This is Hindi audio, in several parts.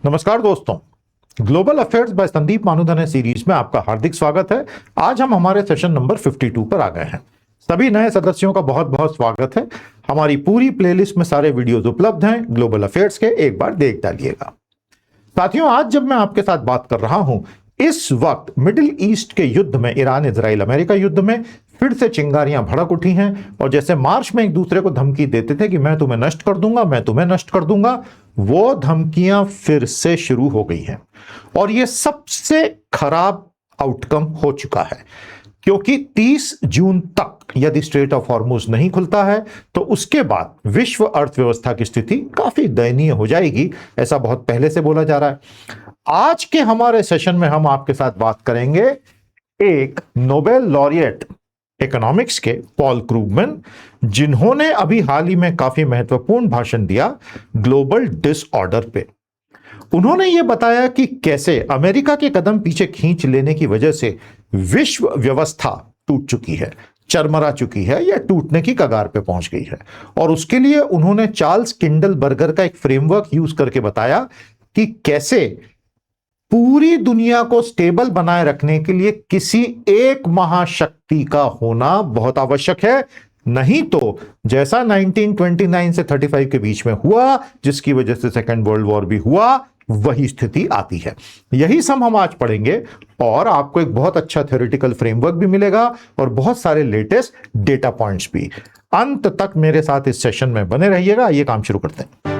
नमस्कार दोस्तों, global affairs by Sandeep Manudhane series में आपका हार्दिक स्वागत है। आज हम हमारे सेशन नंबर 52 पर आ गए हैं। सभी नए सदस्यों का बहुत बहुत स्वागत है। हमारी पूरी प्लेलिस्ट में सारे वीडियोस उपलब्ध हैं, ग्लोबल अफेयर्स के, एक बार देख डालिएगा। साथियों, आज जब मैं आपके साथ बात कर रहा हूं, इस वक्त मिडिल ईस्ट के युद्ध में, ईरान इजराइल अमेरिका युद्ध में फिर से चिंगारियां भड़क उठी हैं। और जैसे मार्च में एक दूसरे को धमकी देते थे कि मैं तुम्हें नष्ट कर दूंगा, मैं तुम्हें नष्ट कर दूंगा, वो धमकियां फिर से शुरू हो गई हैं। और ये सबसे खराब आउटकम हो चुका है, क्योंकि 30 जून तक यदि स्ट्रेट ऑफ हॉर्मुज नहीं खुलता है तो उसके बाद विश्व अर्थव्यवस्था की स्थिति काफी दयनीय हो जाएगी। ऐसा बहुत पहले से बोला जा रहा है। आज के हमारे सेशन में हम आपके साथ बात करेंगे एक नोबेल लॉरिएट इकोनॉमिक्स के पॉल क्रूगमैन, जिन्होंने अभी हाल ही में काफी महत्वपूर्ण भाषण दिया ग्लोबल डिसऑर्डर पे। उन्होंने ये बताया कि कैसे अमेरिका के कदम पीछे खींच लेने की वजह से विश्व व्यवस्था टूट चुकी है, चरमरा चुकी है या टूटने की कगार पे पहुंच गई है। और उसके लिए उन्होंने चार्ल्स किंडलबर्गर का एक फ्रेमवर्क यूज करके बताया कि कैसे पूरी दुनिया को स्टेबल बनाए रखने के लिए किसी एक महाशक्ति का होना बहुत आवश्यक है। नहीं तो जैसा 1929 से 35 के बीच में हुआ, जिसकी वजह से सेकेंड वर्ल्ड वॉर भी हुआ, वही स्थिति आती है। यही सब हम आज पढ़ेंगे और आपको एक बहुत अच्छा थ्योरेटिकल फ्रेमवर्क भी मिलेगा और बहुत सारे लेटेस्ट डेटा पॉइंट्स भी। अंत तक मेरे साथ इस सेशन में बने रहिएगा। ये काम शुरू करते हैं।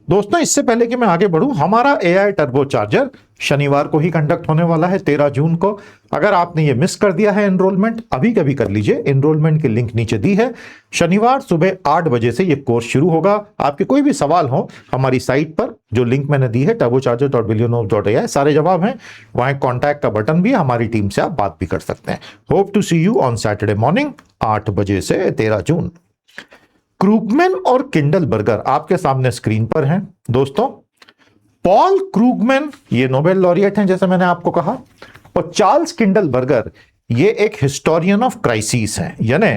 दोस्तों, इससे पहले कि मैं आगे बढ़ूं, हमारा एआई टर्बो चार्जर शनिवार को ही कंडक्ट होने वाला है, 13 जून को। अगर आपने ये मिस कर दिया है एनरोलमेंट, अभी कभी कर लीजिए। एनरोलमेंट की लिंक नीचे दी है। शनिवार सुबह 8 बजे से ये कोर्स शुरू होगा। आपके कोई भी सवाल हो, हमारी साइट पर जो लिंक मैंने दी है turbocharger.billionaires.ai, सारे जवाब हैं। वहां एक कॉन्टैक्ट का बटन भी है, हमारी टीम से आप बात भी कर सकते हैं। Hope to see you on Saturday morning 8 बजे से 13 जून। क्रूगमैन और किंडलबर्गर आपके सामने स्क्रीन पर हैं। दोस्तों, पॉल क्रूगमैन ये नोबेल लॉरिएट हैं, जैसे मैंने आपको कहा, और चार्ल्स किंडलबर्गर ये एक हिस्टोरियन ऑफ क्राइसिस हैं, यानी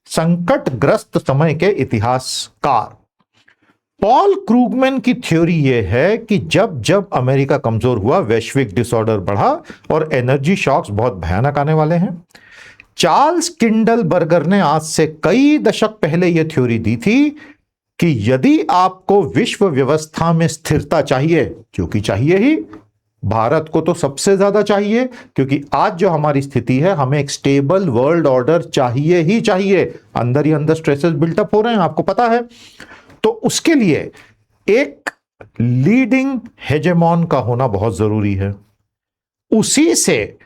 संकटग्रस्त समय के इतिहासकार। पॉल क्रूगमैन की थ्योरी यह है कि जब जब अमेरिका कमजोर हुआ, वैश्विक डिसऑर्डर बढ़ा और एनर्जी शॉक्स बहुत भयानक आने वाले हैं। चार्ल्स किंडलबर्गर ने आज से कई दशक पहले यह थ्योरी दी थी कि यदि आपको विश्व व्यवस्था में स्थिरता चाहिए, क्योंकि चाहिए ही, भारत को तो सबसे ज्यादा चाहिए, क्योंकि आज जो हमारी स्थिति है, हमें एक स्टेबल वर्ल्ड ऑर्डर चाहिए ही चाहिए। अंदर ही अंदर स्ट्रेसेस बिल्टअप हो रहे हैं, आपको पता है। तो उसके लिए एक लीडिंग हेजेमॉन का होना बहुत जरूरी है। उसी से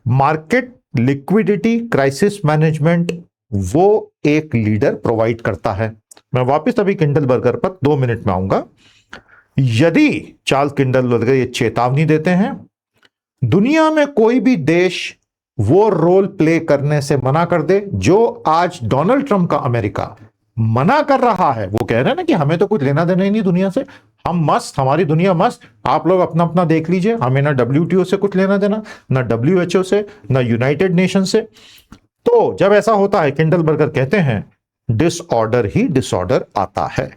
मार्केट लिक्विडिटी, क्राइसिस मैनेजमेंट, वो एक लीडर प्रोवाइड करता है। मैं वापस अभी किंडलबर्गर पर 2 मिनट में आऊंगा। यदि चार्ल्स किंडलबर्गर ये चेतावनी देते हैं, दुनिया में कोई भी देश वो रोल प्ले करने से मना कर दे जो आज डोनाल्ड ट्रंप का अमेरिका मना कर रहा है। वो कह रहे हैं ना कि हमें तो कुछ लेना देना ही नहीं दुनिया से, हम मस्त, हमारी दुनिया मस्त, आप लोग अपना अपना देख लीजिए, हमें ना WTO से कुछ लेना देना, ना WHO से, ना यूनाइटेड नेशन से। तो जब ऐसा होता है, किंडलबर्गर कहते हैं, डिसऑर्डर ही डिसऑर्डर आता है।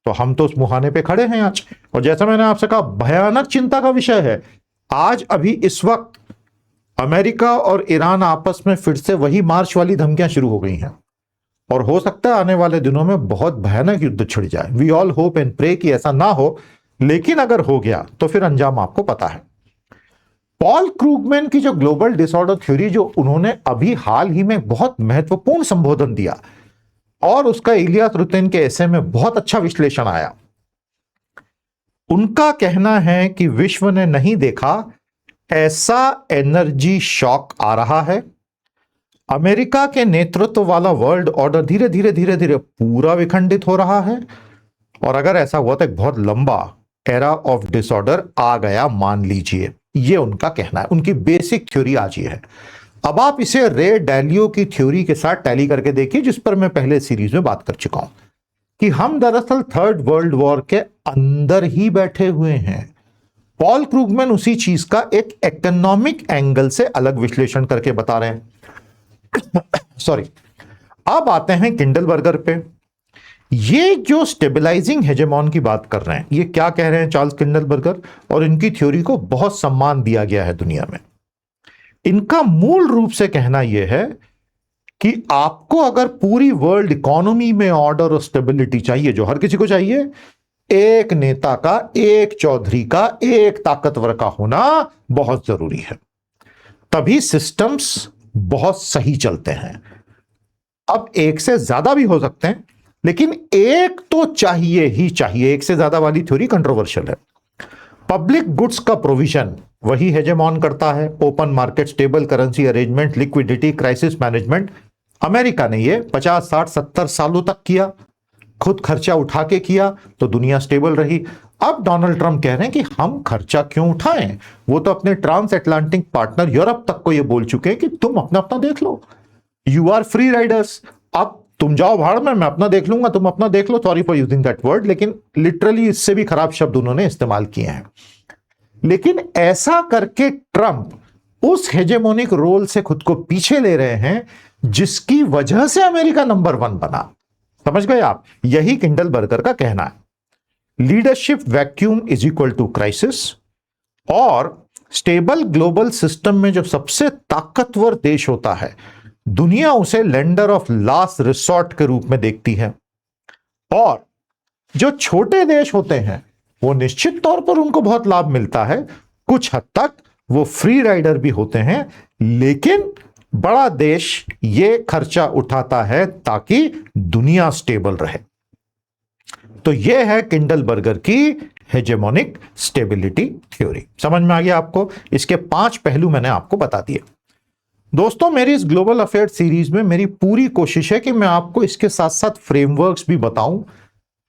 तो हम तो उस मुहाने पे खड़े हैं आज। और जैसा मैंने आपसे कहा, भयानक चिंता का विषय है। आज अभी इस वक्त अमेरिका और ईरान आपस में फिर से वही मार्च वाली धमकियां शुरू हो गई हैं और हो सकता है आने वाले दिनों में बहुत भयानक युद्ध छिड़ जाए। We all hope and pray कि ऐसा ना हो, लेकिन अगर हो गया तो फिर अंजाम आपको पता है। पॉल क्रूगमैन की जो ग्लोबल डिसऑर्डर थ्योरी, जो उन्होंने अभी हाल ही में बहुत महत्वपूर्ण संबोधन दिया और उसका इलियास रुतेन के ऐसे में बहुत अच्छा विश्लेषण आया। उनका कहना है कि विश्व ने नहीं देखा ऐसा एनर्जी शॉक आ रहा है। अमेरिका के नेतृत्व वाला वर्ल्ड ऑर्डर धीरे धीरे पूरा विखंडित हो रहा है। और अगर ऐसा हुआ तो एक बहुत लंबा एरा ऑफ डिसऑर्डर आ गया, मान लीजिए। ये उनका कहना है, उनकी बेसिक थ्योरी आज ये है। अब आप इसे रे डैलियो की थ्योरी के साथ टैली करके देखिए, जिस पर मैं पहले सीरीज में बात कर चुका हूं कि हम दरअसल थर्ड वर्ल्ड वॉर के अंदर ही बैठे हुए हैं। पॉल क्रूगमैन उसी चीज का एक इकोनॉमिक एंगल से अलग विश्लेषण करके बता रहे हैं। सॉरी, अब आते हैं किंडलबर्गर पे। ये जो स्टेबलाइजिंग हेजेमॉन की बात कर रहे हैं, ये क्या कह रहे हैं चार्ल्स किंडलबर्गर, और इनकी थ्योरी को बहुत सम्मान दिया गया है दुनिया में। इनका मूल रूप से कहना यह है कि आपको अगर पूरी वर्ल्ड इकोनॉमी में ऑर्डर और स्टेबिलिटी चाहिए, जो हर किसी को चाहिए, एक नेता का, एक चौधरी का, एक ताकतवर का होना बहुत जरूरी है। तभी सिस्टम्स बहुत सही चलते हैं। अब एक से ज्यादा भी हो सकते हैं, लेकिन एक तो चाहिए ही चाहिए। एक से ज्यादा वाली थ्योरी कंट्रोवर्शियल है। पब्लिक गुड्स का प्रोविजन वही हेजेमॉन करता है। Open market, stable currency arrangement, liquidity, crisis management. America ने ये 50, 60, 70 सालों तक किया, खुद खर्चा उठा के किया, तो दुनिया स्टेबल रही। अब डोनाल्ड ट्रंप कह रहे हैं कि हम खर्चा क्यों उठाएं, वो तो अपने ट्रांस अटलांटिक पार्टनर यूरोप तक को ये बोल चुके हैं कि तुम अपना अपना देख लो, यू आर फ्री राइडर्स, अब तुम जाओ भाड़ में, मैं अपना देख लूंगा, तुम अपना देख लो। Sorry for using that word, लेकिन लिटरली इससे भी खराब शब्द उन्होंने इस्तेमाल किए हैं। लेकिन ऐसा करके ट्रंप उस हेजेमोनिक रोल से खुद को पीछे ले रहे हैं जिसकी वजह से अमेरिका नंबर 1 बना। समझ गए आप? यही किंडलबर्गर का कहना है। Leadership vacuum is equal to crisis, और स्टेबल ग्लोबल सिस्टम में जो सबसे ताकतवर देश होता है, दुनिया उसे लेंडर ऑफ लास्ट रिसोर्ट के रूप में देखती है, और जो छोटे देश होते हैं वो निश्चित तौर पर उनको बहुत लाभ मिलता है। कुछ हद तक वो फ्री राइडर भी होते हैं, लेकिन बड़ा देश ये खर्चा उठाता है ताकि दुनिया स्टेबल रहे। तो यह है किंडलबर्गर की हेजेमोनिक स्टेबिलिटी थ्योरी। समझ में आ गया आपको? इसके 5 पहलू मैंने आपको बता दिए। दोस्तों, मेरी इस ग्लोबल अफेयर सीरीज में मेरी पूरी कोशिश है कि मैं आपको इसके साथ साथ फ्रेमवर्क्स भी बताऊं,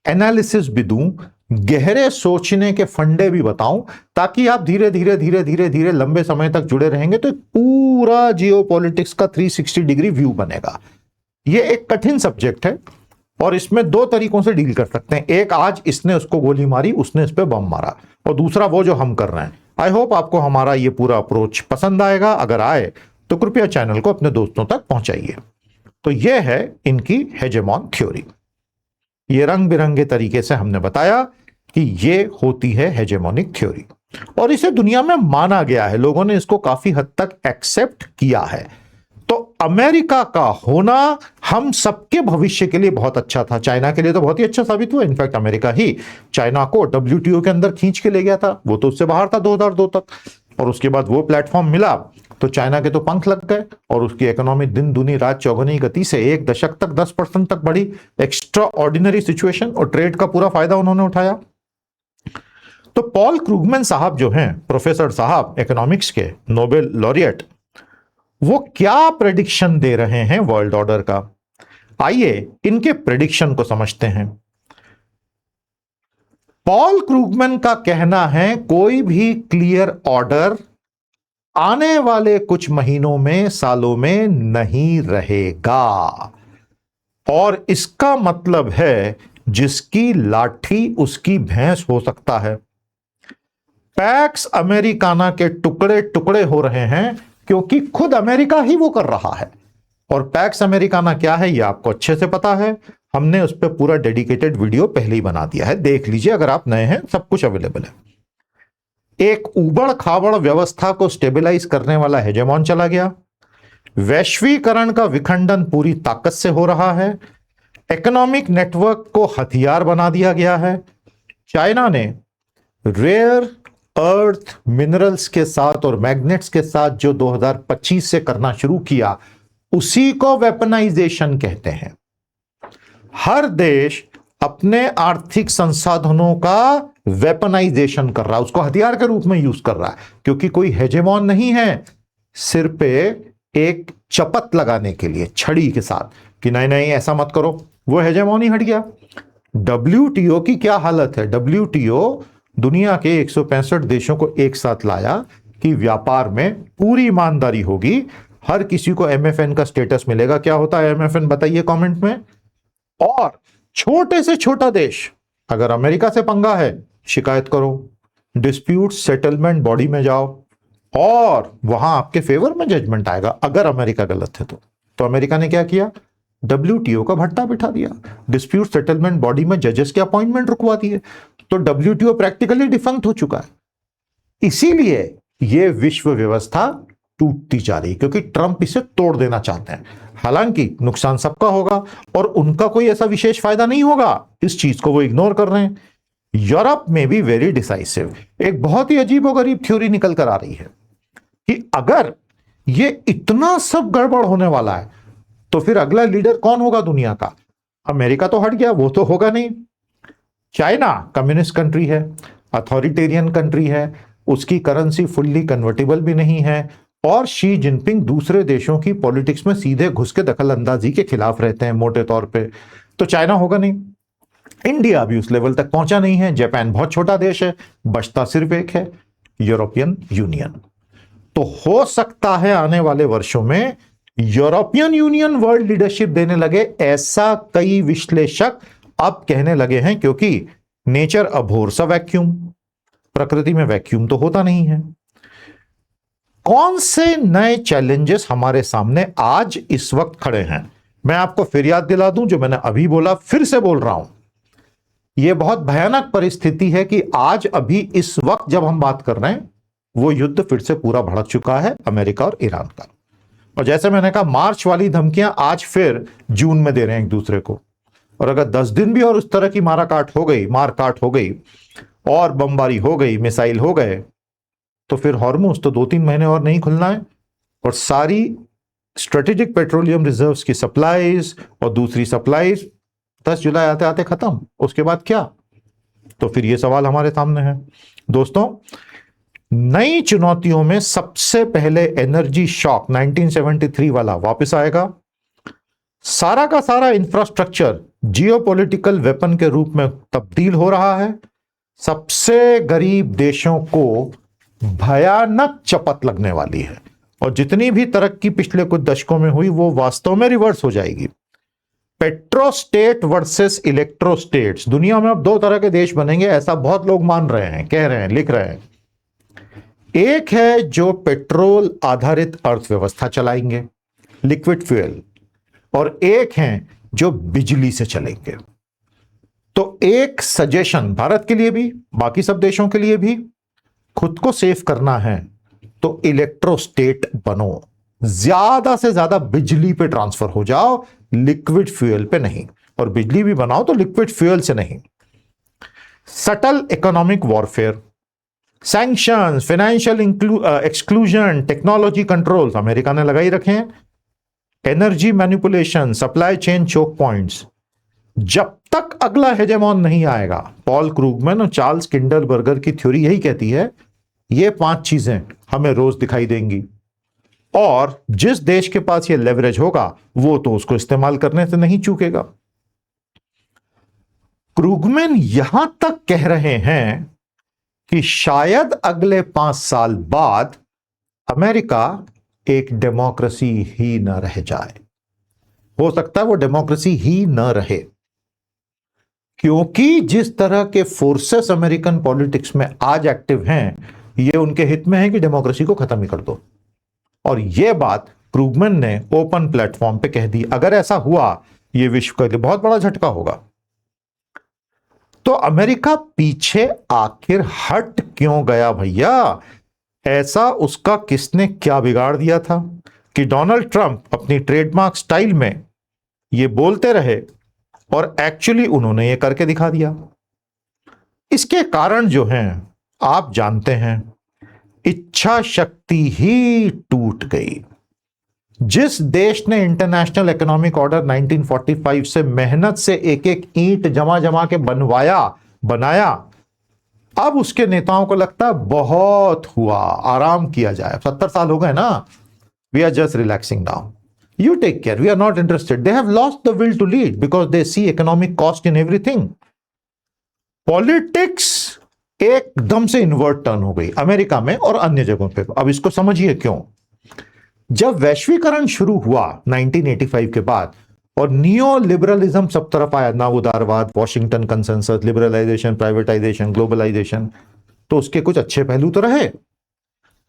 एनालिसिस भी दूं, गहरे सोचने के फंडे भी बताऊं, ताकि आप धीरे धीरे धीरे धीरे धीरे लंबे समय तक जुड़े रहेंगे तो पूरा जियोपॉलिटिक्स का 360 डिग्री व्यू बनेगा। यह एक कठिन सब्जेक्ट है और इसमें 2 तरीकों से डील कर सकते हैं। एक, आज इसने उसको गोली मारी, उसने इस पे बम मारा, और दूसरा वो जो हम कर रहे हैं। आई होप आपको हमारा ये पूरा अप्रोच पसंद आएगा। अगर आए तो कृपया चैनल को अपने दोस्तों तक पहुंचाइए। तो यह है इनकी हेजेमॉन थ्योरी। ये रंग बिरंगे तरीके से हमने बताया कि ये होती है हेजेमोनिक थ्योरी, और इसे दुनिया में माना गया है। लोगों ने इसको काफी हद तक एक्सेप्ट किया है। तो अमेरिका का होना हम सबके भविष्य के लिए बहुत अच्छा था। चाइना के लिए तो बहुत ही अच्छा साबित हुआ। इनफैक्ट अमेरिका ही चाइना को WTO के अंदर खींच के ले गया था। वो तो उससे बाहर था 2002 तक, और उसके बाद वो प्लेटफॉर्म मिला तो चाइना के तो पंख लग गए, और उसकी इकोनॉमी दिन दुनी रात चौगुनी गति से 1 दशक तक 10% तक बढ़ी। एक्स्ट्रा ऑर्डिनरी सिचुएशन, और ट्रेड का पूरा फायदा उन्होंने उठाया। तो पॉल क्रूगमैन साहब जो हैं, प्रोफेसर साहब इकोनॉमिक्स के, नोबेल लॉरिएट, वो क्या प्रेडिक्शन दे रहे हैं वर्ल्ड ऑर्डर का? आइए इनके प्रेडिक्शन को समझते हैं। पॉल क्रूगमैन का कहना है कोई भी क्लियर ऑर्डर आने वाले कुछ महीनों में, सालों में नहीं रहेगा, और इसका मतलब है जिसकी लाठी उसकी भैंस हो सकता है। पैक्स अमेरिकाना के टुकड़े टुकड़े हो रहे हैं क्योंकि खुद अमेरिका ही वो कर रहा है। और पैक्स अमेरिकाना क्या है, ये आपको अच्छे से पता है। हमने उस पर पूरा डेडिकेटेड वीडियो पहले ही बना दिया है, देख लीजिए अगर आप नए हैं, सब कुछ अवेलेबल है। एक उबड़ खाबड़ व्यवस्था को स्टेबलाइज करने वाला हेजेमॉन चला गया। वैश्वीकरण का विखंडन पूरी ताकत से हो रहा है। इकोनॉमिक नेटवर्क को हथियार बना दिया गया है। चाइना ने रेयर अर्थ मिनरल्स के साथ और मैग्नेट्स के साथ जो 2025 से करना शुरू किया, उसी को वेपनाइजेशन कहते हैं। हर देश अपने आर्थिक संसाधनों का वेपनाइजेशन कर रहा है, उसको हथियार के रूप में यूज कर रहा है, क्योंकि कोई हेजेमॉन नहीं है सिर पे एक चपत लगाने के लिए छड़ी के साथ कि नहीं नहीं ऐसा मत करो। वो हेजेमॉन ही हट गया। WTO की क्या हालत है? WTO दुनिया के 165 देशों को एक साथ लाया कि व्यापार में पूरी ईमानदारी होगी, हर किसी को MFN का स्टेटस मिलेगा। क्या होता है MFN, बताइए कमेंट में। और छोटे से छोटा देश, अगर अमेरिका से पंगा है, शिकायत करो, डिस्प्यूट सेटलमेंट बॉडी में जाओ, और वहां आपके फेवर में जजमेंट आएगा अगर अमेरिका गलत है तो। अमेरिका ने क्या किया? डब्ल्यूटीओ का भट्टा बिठा दिया, डिस्प्यूट सेटलमेंट बॉडी में जजेस के अपॉइंटमेंट रुकवा दिए। तो डब्ल्यूटीओ प्रैक्टिकली डिफंक्ट हो चुका है। इसीलिए यह विश्व व्यवस्था टूटती जा रही, क्योंकि ट्रंप इसे तोड़ देना चाहते हैं। हालांकि नुकसान सबका होगा और उनका कोई ऐसा विशेष फायदा नहीं होगा, इस चीज को वो इग्नोर कर रहे हैं। यूरोप में भी वेरी डिसाइसिव एक बहुत ही अजीबोगरीब थ्योरी निकल कर आ रही है कि अगर ये इतना सब गड़बड़ होने वाला है तो फिर अगला लीडर कौन होगा दुनिया का? अमेरिका तो हट गया, वो तो होगा नहीं। चाइना कम्युनिस्ट कंट्री है, अथॉरिटेरियन कंट्री है, उसकी करेंसी फुल्ली कन्वर्टेबल भी नहीं है, और शी जिनपिंग दूसरे देशों की पॉलिटिक्स में सीधे घुस के दखल अंदाजी के खिलाफ रहते हैं मोटे तौर पे। तो चाइना होगा नहीं। इंडिया अभी उस लेवल तक पहुंचा नहीं है। जापान बहुत छोटा देश है, बचता सिर्फ एक है, यूरोपियन यूनियन। तो हो सकता है आने वाले वर्षों में यूरोपियन यूनियन वर्ल्ड लीडरशिप देने लगे, ऐसा कई विश्लेषक अब कहने लगे हैं, क्योंकि नेचर अभोर सा वैक्यूम, प्रकृति में वैक्यूम तो होता नहीं है। कौन से नए चैलेंजेस हमारे सामने आज इस वक्त खड़े हैं? मैं आपको फिर याद दिला दूं, जो मैंने अभी बोला फिर से बोल रहा हूं। यह बहुत भयानक परिस्थिति है कि आज अभी इस वक्त जब हम बात कर रहे हैं, वो युद्ध फिर से पूरा भड़क चुका है, अमेरिका और ईरान का। और जैसे मैंने कहा, मार्च वाली धमकियां आज फिर जून में दे रहे हैं एक दूसरे को। और अगर 10 दिन भी और उस तरह की मार काट हो गई और बमबारी हो गई, मिसाइल हो गए, तो फिर हॉर्मुज तो 2-3 महीने और नहीं खुलना है। और सारी स्ट्रेटेजिक पेट्रोलियम रिजर्व्स की सप्लाईज और दूसरी सप्लाईज 10 जुलाई आते आते खत्म। उसके बाद क्या? तो फिर ये सवाल हमारे सामने है। दोस्तों, नई चुनौतियों में सबसे पहले एनर्जी शॉक 1973 वाला वापस आएगा। सारा का सारा इंफ्रास्ट्रक्चर जियोपॉलिटिकल वेपन के रूप में तब्दील हो रहा है। सबसे गरीब देशों को भयानक चपत लगने वाली है, और जितनी भी तरक्की पिछले कुछ दशकों में हुई वो वास्तव में रिवर्स हो जाएगी। पेट्रोस्टेट वर्सेस इलेक्ट्रोस्टेट्स, दुनिया में अब 2 तरह के देश बनेंगे, ऐसा बहुत लोग मान रहे हैं, कह रहे हैं, लिख रहे हैं। एक है जो पेट्रोल आधारित अर्थव्यवस्था चलाएंगे, लिक्विड फ्यूल, और एक हैं जो बिजली से चलेंगे। तो एक सजेशन भारत के लिए भी, बाकी सब देशों के लिए भी, खुद को सेव करना है तो इलेक्ट्रोस्टेट बनो, ज्यादा से ज्यादा बिजली पे ट्रांसफर हो जाओ, लिक्विड फ्यूल पे नहीं। और बिजली भी बनाओ तो लिक्विड फ्यूल से नहीं। Subtle economic warfare, sanctions, financial exclusion, technology controls America ने लगाई रखे हैं, energy manipulation, supply chain choke points. जब तक अगला हेजेमॉन नहीं आएगा, पॉल क्रूगमैन और चार्ल्स किंडलबर्गर की थ्योरी यही कहती है, ये 5 चीजें हमें रोज दिखाई देंगी, और जिस देश के पास ये लेवरेज होगा वो तो उसको इस्तेमाल करने से नहीं चूकेगा। क्रूगमैन यहां तक कह रहे हैं कि शायद अगले 5 साल बाद अमेरिका एक डेमोक्रेसी ही न रह जाए। हो सकता है वो डेमोक्रेसी ही न रहे, क्योंकि जिस तरह के फोर्सेस अमेरिकन पॉलिटिक्स में आज एक्टिव हैं, ये उनके हित में है कि डेमोक्रेसी को खत्म ही कर दो। और यह बात क्रूगमैन ने ओपन प्लेटफॉर्म पे कह दी। अगर ऐसा हुआ, यह विश्व के लिए बहुत बड़ा झटका होगा। तो अमेरिका पीछे आखिर हट क्यों गया भैया? ऐसा उसका किसने क्या बिगाड़ दिया था कि डोनाल्ड ट्रंप अपनी ट्रेडमार्क स्टाइल में ये बोलते रहे और एक्चुअली उन्होंने ये करके दिखा दिया? इसके कारण जो हैं आप जानते हैं, इच्छा शक्ति ही टूट गई। जिस देश ने इंटरनेशनल इकोनॉमिक ऑर्डर 1945 से मेहनत से एक एक ईंट जमा जमा के बनाया, अब उसके नेताओं को लगता है बहुत हुआ, आराम किया जाए। 70 साल हो गए ना, we are just relaxing now, you take care, we are not interested. They have lost the will to lead because they see economic cost in everything. Politics एकदम से इन्वर्ट टर्न हो गई अमेरिका में और अन्य जगहों पे। अब इसको समझिए क्यों। जब वैश्वीकरण शुरू हुआ 1985 के बाद और नियो लिबरलिज्म सब तरफ आया, ना उदारवाद, Washington consensus, liberalisation, privatisation, globalisation, तो उसके कुछ अच्छे पहलू तो रहे।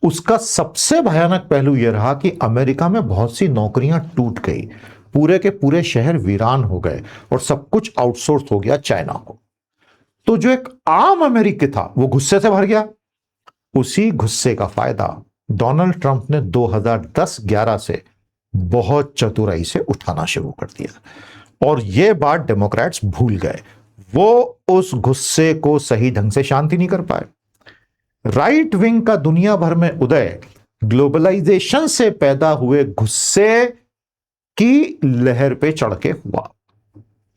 उसका सबसे भयानक पहलू यह रहा कि अमेरिका में बहुत सी नौकरियां टूट गई। पूरे के पूरे शहर वीरान हो गए और सब कुछ आउटसोर्स हो गया चाइना को। तो जो एक आम अमेरिकी था वो गुस्से से भर गया। उसी गुस्से का फायदा डोनाल्ड ट्रंप ने 2010-11 से बहुत चतुराई से उठाना शुरू कर दिया और यह बात डेमोक्रेट्स भूल गए। वो उस गुस्से को सही ढंग से शांति नहीं कर पाए। राइट विंग का दुनिया भर में उदय ग्लोबलाइजेशन से पैदा हुए गुस्से की लहर पे चढ़ के हुआ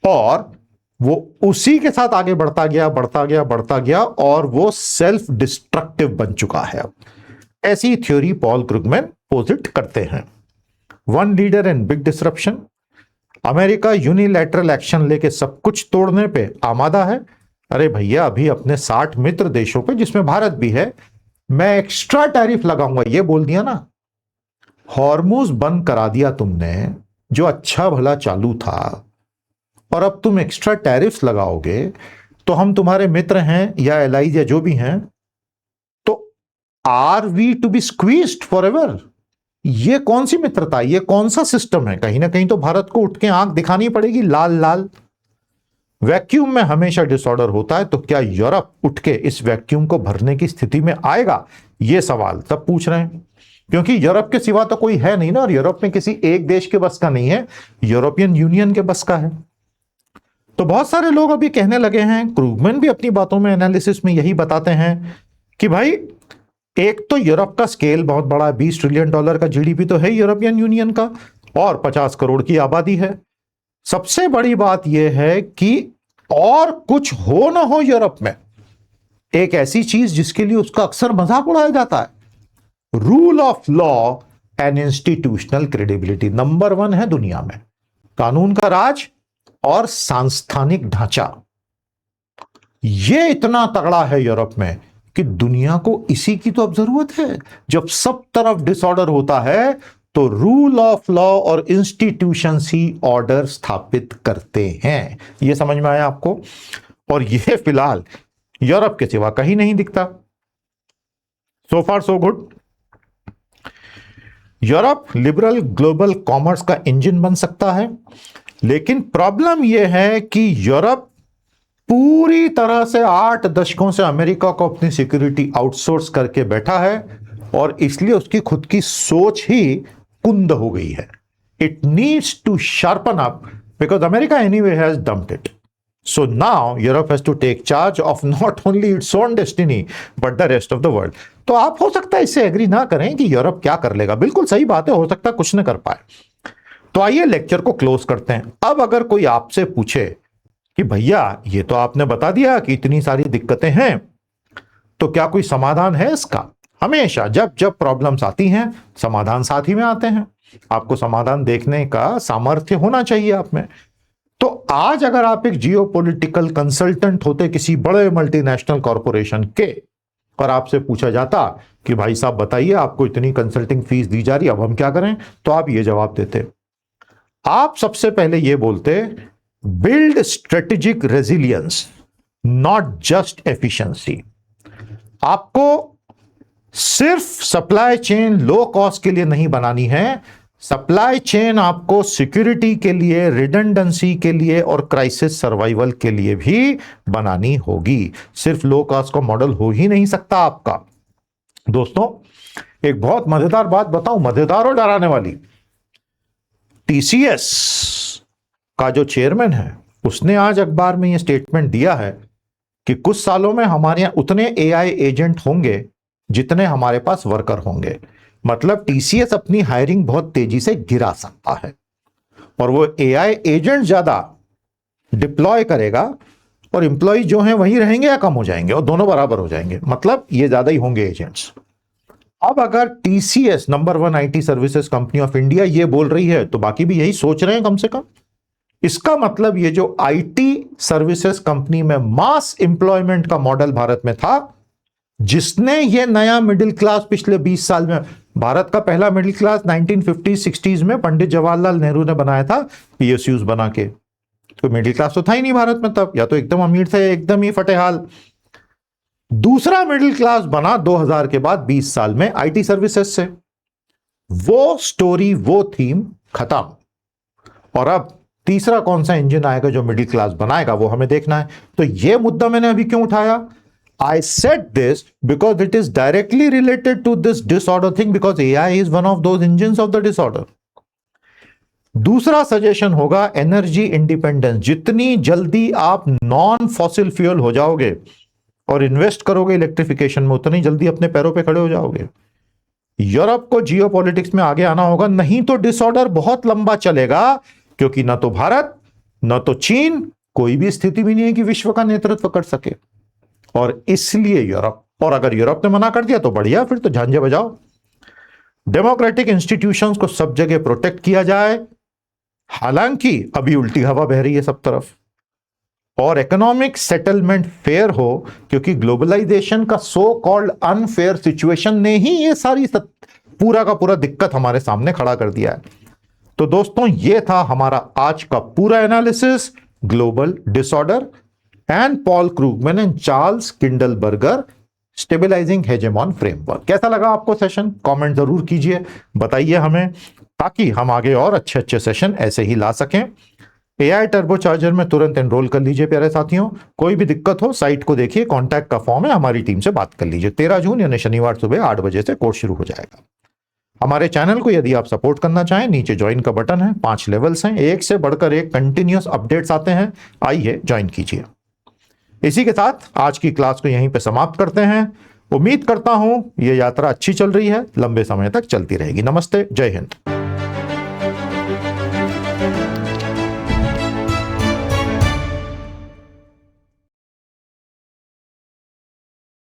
और वो उसी के साथ आगे बढ़ता गया और वो सेल्फ डिस्ट्रक्टिव बन चुका है। अब ऐसी थ्योरी पॉल क्रुगमैन पोजिट करते हैं। One leader and big disruption. America unilateral action लेके सब कुछ तोड़ने पे आमादा है। अरे भैया, अभी अपने 60 मित्र देशों पे, जिसमें भारत भी है, मैं एक्स्ट्रा टैरिफ लगाऊंगा, ये बोल दिया ना। हॉर्मुज बंद करा दिया तुमने, जो अच्छा भला चालू था, और अब तुम एक्स्ट्रा टैरिफ्स लगाओगे तो हम तुम्हारे मित्र हैं या एलाइज या जो भी हैं, तो are we to be squeezed forever? ये कौन सी मित्रता, ये कौन सा सिस्टम है? कहीं ना कहीं तो भारत को उठ के आंख दिखानी पड़ेगी लाल लाल। वैक्यूम में हमेशा डिसऑर्डर होता है, तो क्या यूरोप उठ के इस वैक्यूम को भरने की स्थिति में आएगा? ये सवाल तब पूछ रहे हैं क्योंकि यूरोप के सिवा तो कोई है नहीं ना, और यूरोप में किसी एक देश के बस का नहीं है, यूरोपियन यूनियन के बस का है। तो बहुत सारे लोग अभी कहने लगे हैं, क्रूगमैन भी अपनी बातों में, एनालिसिस में यही बताते हैं कि भाई, एक तो यूरोप का स्केल बहुत बड़ा, $20 ट्रिलियन का जीडीपी तो है यूरोपियन यूनियन का, और 50 करोड़ की आबादी है। सबसे बड़ी बात यह है कि और कुछ हो ना हो यूरोप में, एक ऐसी चीज जिसके लिए उसका अक्सर मजाक उड़ाया जाता है, rule of law and institutional credibility number 1 है दुनिया में। कानून का राज और सांस्थानिक ढांचा, यह इतना तगड़ा है यूरोप में कि दुनिया को इसी की तो अब जरूरत है। जब सब तरफ डिसऑर्डर होता है तो रूल ऑफ लॉ और इंस्टीट्यूशन ही ऑर्डर स्थापित करते हैं। यह समझ में आया आपको? और यह फिलहाल यूरोप के सिवा कहीं नहीं दिखता। So far so good. Europe liberal global commerce का इंजन बन सकता है, लेकिन प्रॉब्लम यह है कि यूरोप पूरी तरह से 8 दशकों से अमेरिका को अपनी सिक्योरिटी आउटसोर्स करके बैठा है और इसलिए उसकी खुद की सोच ही कुंद हो गई है। It needs to sharpen up because America anyway has dumped it. So now Europe has to take charge of not only its own destiny but the rest of the world. तो आप हो सकता है इससे एग्री ना करें कि यूरोप क्या कर लेगा, बिल्कुल सही बात है, हो सकता है कुछ न कर पाए। तो आइए लेक्चर को क्लोज करते हैं। अब अगर कोई आपसे पूछे कि भैया ये तो आपने बता दिया कि इतनी सारी दिक्कतें हैं, तो क्या कोई समाधान है इसका? हमेशा जब जब प्रॉब्लम्स आती हैं, समाधान साथ ही में आते हैं। आपको समाधान देखने का सामर्थ्य होना चाहिए आप में। तो आज अगर आप एक जियोपॉलिटिकल कंसल्टेंट होते किसी बड़े मल्टीनेशनल कॉरपोरेशन के, और आपसे पूछा जाता कि भाई साहब बताइए, आपको इतनी कंसल्टिंग फीस दी जा रही है, अब हम क्या करें, तो आप ये जवाब देते। आप सबसे पहले ये बोलते, build strategic resilience not just efficiency. आपको सिर्फ सप्लाई चेन लो कॉस्ट के लिए नहीं बनानी है, सप्लाई चेन आपको सिक्योरिटी के लिए, रिडंडेंसी के लिए और क्राइसिस सर्वाइवल के लिए भी बनानी होगी। सिर्फ लो कॉस्ट का मॉडल हो ही नहीं सकता आपका। दोस्तों, एक बहुत मजेदार बात बताऊं, मजेदार और डराने वाली। टीसीएस का जो चेयरमैन है, उसने आज अखबार में यह स्टेटमेंट दिया है कि कुछ सालों में हमारे यहां उतने एआई एजेंट होंगे जितने हमारे पास वर्कर होंगे। मतलब टीसीएस अपनी हायरिंग बहुत तेजी से गिरा सकता है और वो एआई एजेंट ज्यादा डिप्लॉय करेगा और एम्प्लॉय जो हैं वही रहेंगे या कम हो जाएंगे, और दोनों बराबर हो जाएंगे। मतलब ये ज्यादा ही होंगे एजेंट्स। अब अगर TCS number 1 IT services company of India ये बोल रही है, तो बाकी भी यही सोच रहे हैं कम से कम। इसका मतलब ये जो आईटी सर्विसेज कंपनी में मास एम्प्लॉयमेंट का मॉडल भारत में था, जिसने ये नया मिडिल क्लास पिछले 20 साल में, भारत का पहला मिडिल क्लास 1950-60s में पंडित जवाहरलाल नेहरू ने बनाया था, पीएसयूज बना के। तो मिडिल क्लास तो था ही नहीं भारत में तब, या तो एकदम अमीर थे, एकदम ही फटेहाल। दूसरा मिडिल क्लास बना 2000 के बाद 20 साल में आईटी सर्विसेज से। वो स्टोरी, वो थीम खत्म। और अब तीसरा कौन सा इंजन आएगा जो मिडिल क्लास बनाएगा, वो हमें देखना है। तो यह मुद्दा मैंने अभी क्यों उठाया? I said this because it is directly related to this disorder thing, because AI is one of those engines of the disorder. दूसरा सजेशन होगा एनर्जी इंडिपेंडेंस। जितनी जल्दी आप नॉन फॉसिल फ्यूल हो जाओगे और इन्वेस्ट करोगे इलेक्ट्रिफिकेशन में, उतनी जल्दी अपने पैरों पे खड़े हो जाओगे। यूरोप को जियोपॉलिटिक्स में आगे आना होगा, नहीं तो डिसऑर्डर बहुत लंबा चलेगा, क्योंकि ना तो भारत ना तो चीन, कोई भी स्थिति भी नहीं है कि विश्व का नेतृत्व कर सके। और इसलिए यूरोप, और अगर यूरोप ने मना कर दिया तो बढ़िया, फिर तो झांझे बजाओ। डेमोक्रेटिक इंस्टीट्यूशंस को सब जगह प्रोटेक्ट किया जाए, हालांकि अभी उल्टी हवा बह रही है सब तरफ, और इकोनॉमिक सेटलमेंट फेयर हो, क्योंकि ग्लोबलाइजेशन का सो कॉल्ड अनफेयर सिचुएशन ने ही ये सारी पूरा का पूरा दिक्कत हमारे सामने खड़ा कर दिया है। तो दोस्तों, ये था हमारा आज का पूरा analysis, global disorder and Paul Krugman and Charles Kindleberger, stabilising hegemon framework. कैसा लगा आपको सेशन? कमेंट जरूर कीजिए, बताइए हमें, ताकि हम आगे और अच्छे अच्छे सेशन ऐसे ही ला सकें। AI टर्बोचार्जर में तुरंत एनरोल कर लीजिए प्यारे साथियों। कोई भी दिक्कत हो साइट को देखिए, कॉन्टैक्ट का फॉर्म है, हमारी टीम से बात कर लीजिए। 13 जून यानी शनिवार सुबह 8 बजे से कोर्स शुरू हो जाएगा। हमारे चैनल को यदि आप सपोर्ट करना चाहें, नीचे ज्वाइन का बटन है, 5 लेवल्स हैं, एक से बढ़कर एक कंटिन्यूअस अपडेट्स आते हैं, आइए ज्वाइन कीजिए। इसी के साथ आज की क्लास को यहीं पे समाप्त करते हैं। उम्मीद करता हूं ये यात्रा अच्छी चल रही है, लंबे समय तक चलती रहेगी। नमस्ते, जय हिंद।